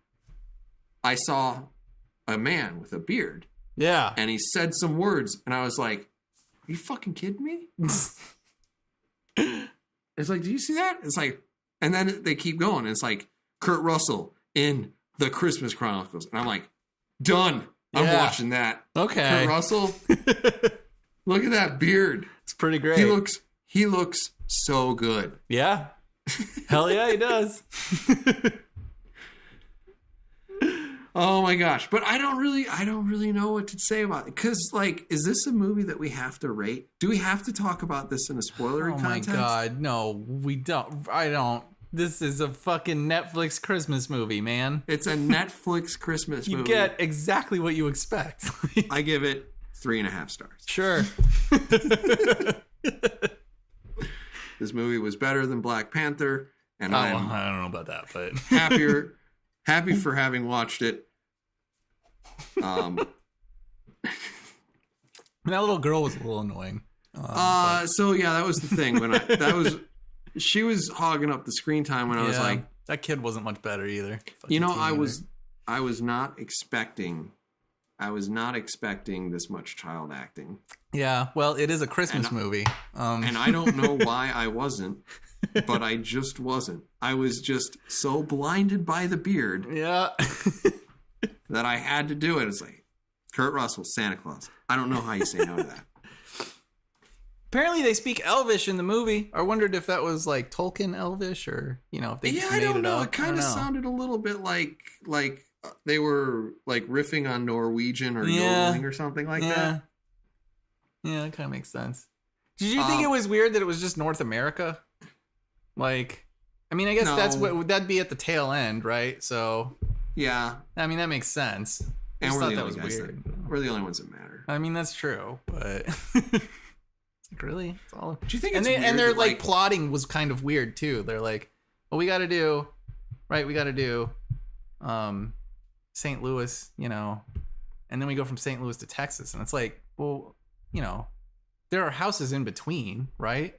a man with a beard. Yeah. And he said some words. And I was like, are you fucking kidding me? It's like, do you see that? It's like, and then they keep going. It's like Kurt Russell in the Christmas Chronicles. And I'm like, done. I'm Yeah. watching that. Okay. Kurt Russell. Look at that beard. It's pretty great. He looks so good. Yeah. Hell yeah, he does. Oh my gosh. But I don't really know what to say about it. Because, like, is this a movie that we have to rate? Do we have to talk about this in a spoilery context? Oh my god, no, we don't. I don't. This is a fucking Netflix Christmas movie, man. It's a Netflix Christmas movie. You get exactly what you expect. I give it 3.5 stars. Sure. This movie was better than Black Panther, and I I'm don't know about that, but happy for having watched it. That little girl was a little annoying. So yeah, that was the thing she was hogging up the screen time when I was like, that kid wasn't much better either. I was not expecting this much child acting. Yeah, well, it is a Christmas movie. And I don't know why I wasn't, but I just wasn't. I was just so blinded by the beard Yeah. that I had to do it. It's like, Kurt Russell, Santa Claus. I don't know how you say no to that. Apparently they speak Elvish in the movie. I wondered if that was like Tolkien Elvish or, if they just made I don't know. up. It kind of sounded a little bit like they were like riffing on Norwegian or yodeling or something like that. Yeah, that kind of makes sense. Did you think it was weird that it was just North America? Like, I mean, I guess that'd be at the tail end, right? So, yeah. I mean, that makes sense. I And just we're thought the that only was guys weird. we're the only ones that matter. I mean, that's true, but like, really? It's all... Do you think and it's weird their that, like plotting was kind of weird too. They're like, well, we got to do St. Louis, and then we go from St. Louis to Texas, and it's like, well, there are houses in between, right?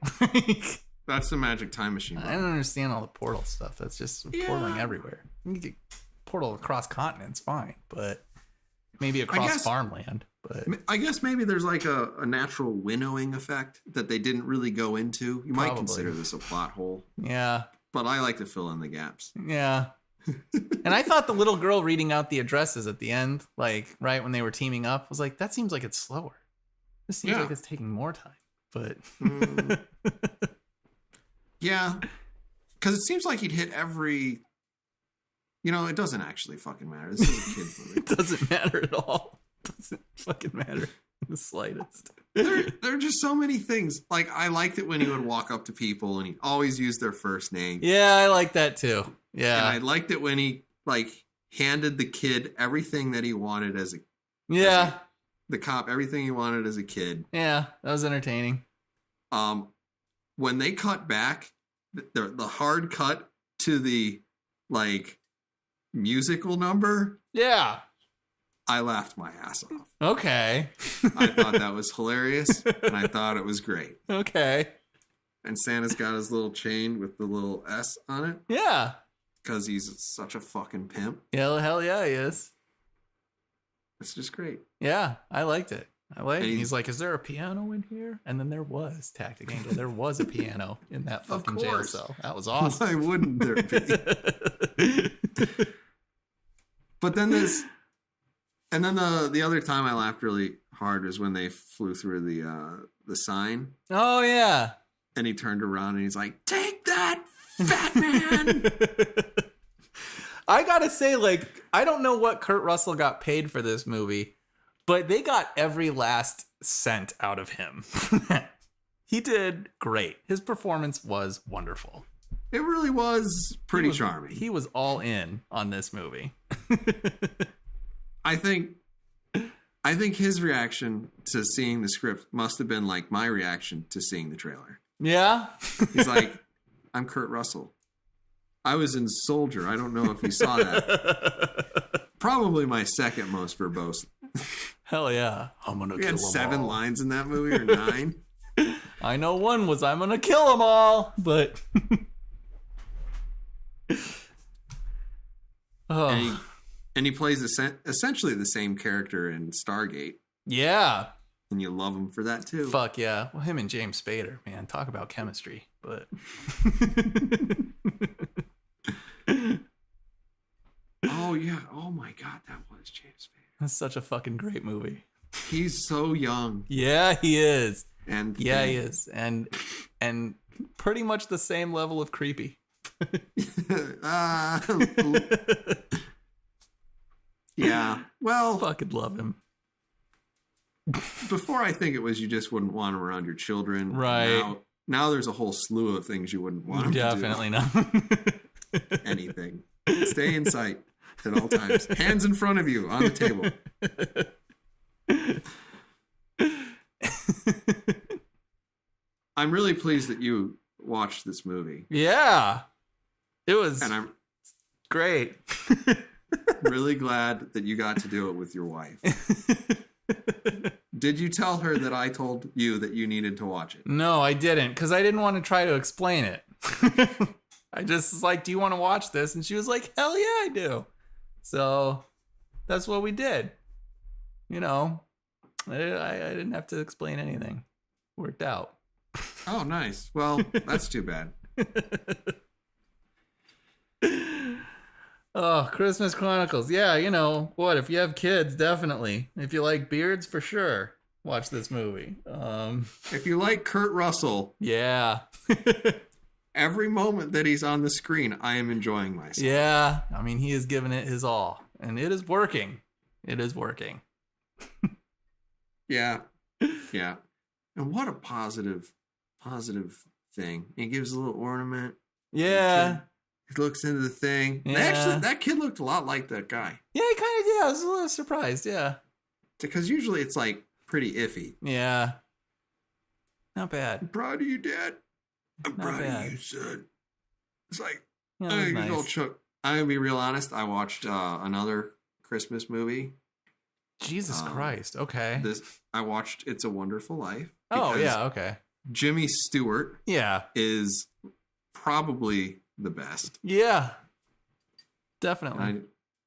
That's the magic time machine. I don't understand all the portal stuff. That's just portaling everywhere. You can get portal across continents, fine, but maybe across farmland. But I guess maybe there's like a natural winnowing effect that they didn't really go into. You might consider this a plot hole. Yeah. But I like to fill in the gaps. Yeah. And I thought the little girl reading out the addresses at the end, like right when they were teaming up, was like, that seems like it's slower. This seems like it's taking more time. But yeah. Because it seems like he'd hit every... it doesn't actually fucking matter. This is a kid's movie. It doesn't matter at all. It doesn't fucking matter. the slightest. There are just so many things. Like, I liked it when he would walk up to people and he always used their first name. Yeah, I like that too. Yeah. And I liked it when he, like, handed the kid everything that he wanted as a... Yeah. The cop, everything he wanted as a kid. Yeah, that was entertaining. When they cut back, the hard cut to the, like, musical number... Yeah. I laughed my ass off. Okay. I thought that was hilarious, and I thought it was great. Okay. And Santa's got his little chain with the little S on it. Yeah. Because he's such a fucking pimp. Yeah, hell yeah, he is. It's just great. Yeah, I liked it. He's like, is there a piano in here? And then there was, Tactic Angel. There was a piano in that fucking jail cell. That was awesome. Why wouldn't there be? But then this... And then the other time I laughed really hard was when they flew through the sign. Oh, yeah. And he turned around and he's like, "Take that, fat man!" I gotta say, like, I don't know what Kurt Russell got paid for this movie, but they got every last cent out of him. He did great. His performance was wonderful. It really was pretty charming. He was all in on this movie. I think his reaction to seeing the script must have been like my reaction to seeing the trailer. Yeah? He's like, "I'm Kurt Russell. I was in Soldier. I don't know if you saw that." Probably my second most verbose. Hell yeah. I'm gonna kill them all. We had 7 lines in that movie, or 9. I know one was I'm gonna kill them all, but... Oh. And he plays essentially the same character in Stargate. Yeah. And you love him for that, too. Fuck yeah. Well, him and James Spader, man, talk about chemistry. But oh, yeah. Oh, my God. That was James Spader. That's such a fucking great movie. He's so young. Yeah, he is. And yeah, he is. And pretty much the same level of creepy. Yeah. Well, fucking love him. Before, I think it was you just wouldn't want him around your children. Right. Now there's a whole slew of things you wouldn't want him to do. Definitely not. Anything. Stay in sight at all times. Hands in front of you on the table. I'm really pleased that you watched this movie. Yeah. It was and I'm great. really glad that you got to do it with your wife. Did you tell her that I told you that you needed to watch it? No, I didn't, because I didn't want to try to explain it. I just was like, "Do you want to watch this?" And she was like, "Hell yeah, I do." So that's what we did. You know, I didn't have to explain anything. Worked out. Oh, nice. Well, that's too bad. Oh, Christmas Chronicles. Yeah, you know what? If you have kids, definitely. If you like beards, for sure, watch this movie. If you like Kurt Russell, yeah. Every moment that he's on the screen, I am enjoying myself. Yeah, I mean, he is giving it his all, and it is working. It is working. Yeah, yeah. And what a positive thing. He gives a little ornament. Yeah. He looks into the thing. Yeah. Actually, that kid looked a lot like that guy. Yeah, he kind of did. I was a little surprised, yeah. Because usually it's like pretty iffy. Yeah. Not bad. I'm proud of you, Dad. I'm Not proud bad. of you, son. It's like, Yeah, that was nice. I'm going to be real honest. I watched another Christmas movie. Jesus Christ. Okay. I watched It's a Wonderful Life. Oh, yeah, okay. Jimmy Stewart Yeah. is probably the best. Yeah. Definitely.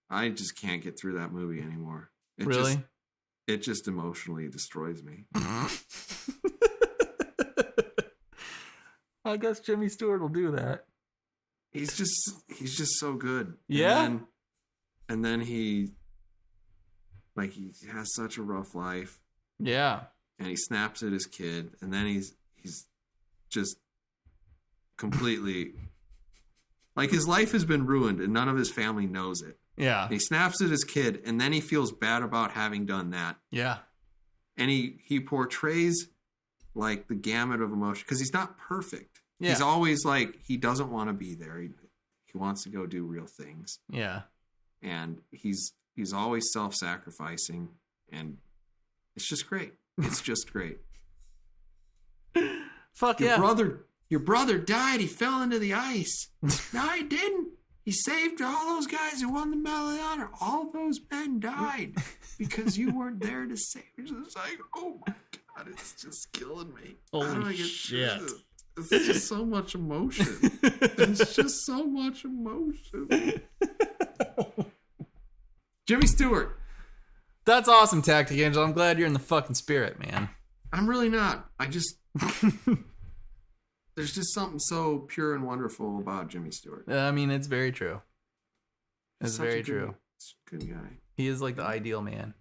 I just can't get through that movie anymore. Really? It just emotionally destroys me. I guess Jimmy Stewart will do that. He's just so good. Yeah. And then he has such a rough life. Yeah. And he snaps at his kid, and then he's just completely like his life has been ruined and none of his family knows it. Yeah. And he snaps at his kid, and then he feels bad about having done that. Yeah. And he portrays like the gamut of emotion because he's not perfect. Yeah. He's always like, he doesn't want to be there. He wants to go do real things. Yeah. And he's always self-sacrificing, and it's just great. It's just great. Fuck Your yeah. Your brother died. He fell into the ice. No, he didn't. He saved all those guys who won the Medal of Honor. All those men died because you weren't there to save. It's like, oh my God, it's just killing me. Holy shit. It's just so much emotion. It's just so much emotion. Jimmy Stewart. That's awesome, Tactic Angel. I'm glad you're in the fucking spirit, man. I'm really not. There's just something so pure and wonderful about Jimmy Stewart. I mean, it's very true. It's very true. Good guy. He is like the ideal man.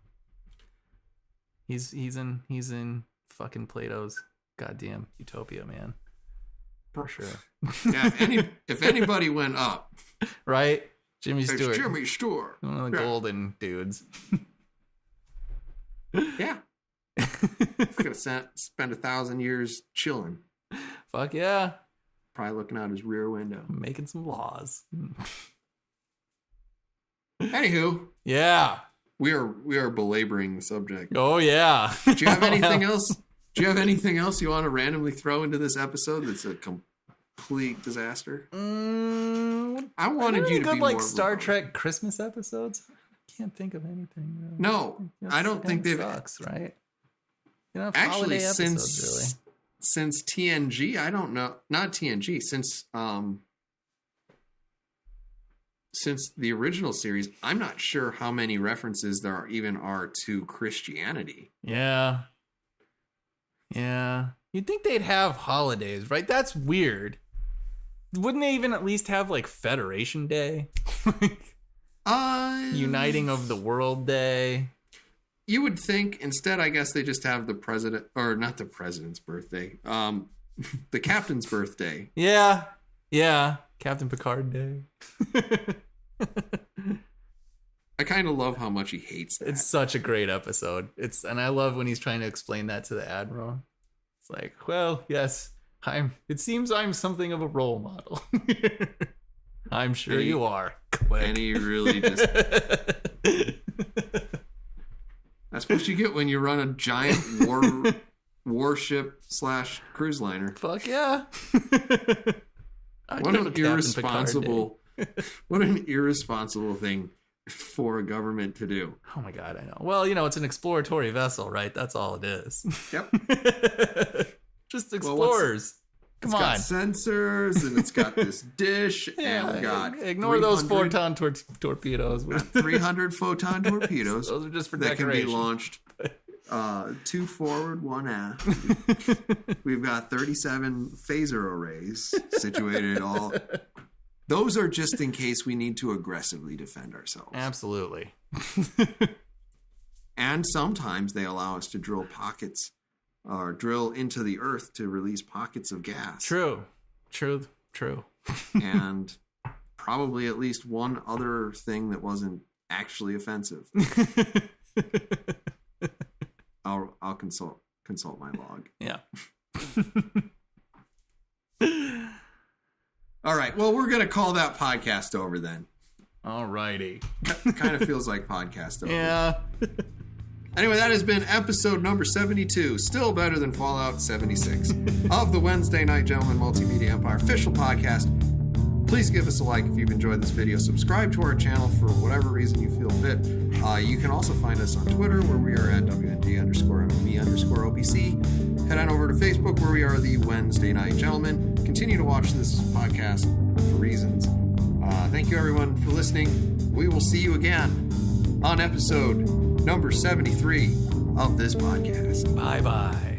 He's in fucking Plato's goddamn utopia, man. For sure. Yeah, if anybody went up, right? Jimmy Stewart. It's Jimmy Stewart. One of the golden dudes. Yeah. He's gonna spend 1,000 years chilling. Fuck yeah. Probably looking out his rear window. Making some laws. Anywho. Yeah. We are belaboring the subject. Oh yeah. Do you have anything else? Do you have anything else you want to randomly throw into this episode that's a complete disaster? I wanted you to be like more Star Trek Christmas episodes. I can't think of anything. Really. No, I don't think they've. Sucks, right? You know, actually episodes, since TNG, I don't know. Not TNG. Since the original series, I'm not sure how many references there are to Christianity. Yeah. Yeah. You'd think they'd have holidays, right? That's weird. Wouldn't they even at least have like Federation Day? Uniting of the World Day? You would think. Instead, I guess they just have the president, or not the president's birthday, the captain's birthday. Yeah. Yeah. Captain Picard Day. I kind of love how much he hates that. It's such a great episode. And I love when he's trying to explain that to the Admiral. It's like, well, yes, it seems I'm something of a role model. I'm sure you are. Click. And he really just... That's what you get when you run a giant warship / cruise liner. Fuck yeah. What an irresponsible thing for a government to do. Oh my God, I know. Well, it's an exploratory vessel, right? That's all it is. Yep. Just explorers. It's got sensors, and it's got this dish, and we got ignore those photon torpedoes. 300 photon torpedoes. Those are just for that decoration. Can be launched 2 forward, 1 aft. We've got 37 phaser arrays situated all. Those are just in case we need to aggressively defend ourselves. Absolutely. And sometimes they allow us to drill pockets or drill into the earth to release pockets of gas. True. And probably at least one other thing that wasn't actually offensive. I'll consult my log. Yeah. All right. Well, we're going to call that podcast over then. All righty. Kind of feels like podcast over. Yeah. Anyway, that has been episode number 72, still better than Fallout 76, of the Wednesday Night Gentlemen Multimedia Empire official podcast. Please give us a like if you've enjoyed this video. Subscribe to our channel for whatever reason you feel fit. You can also find us on Twitter, where we are at WND_ME_OPC. Head on over to Facebook, where we are the Wednesday Night Gentlemen. Continue to watch this podcast for reasons. Thank you, everyone, for listening. We will see you again on episode number 73 of this podcast. Bye-bye.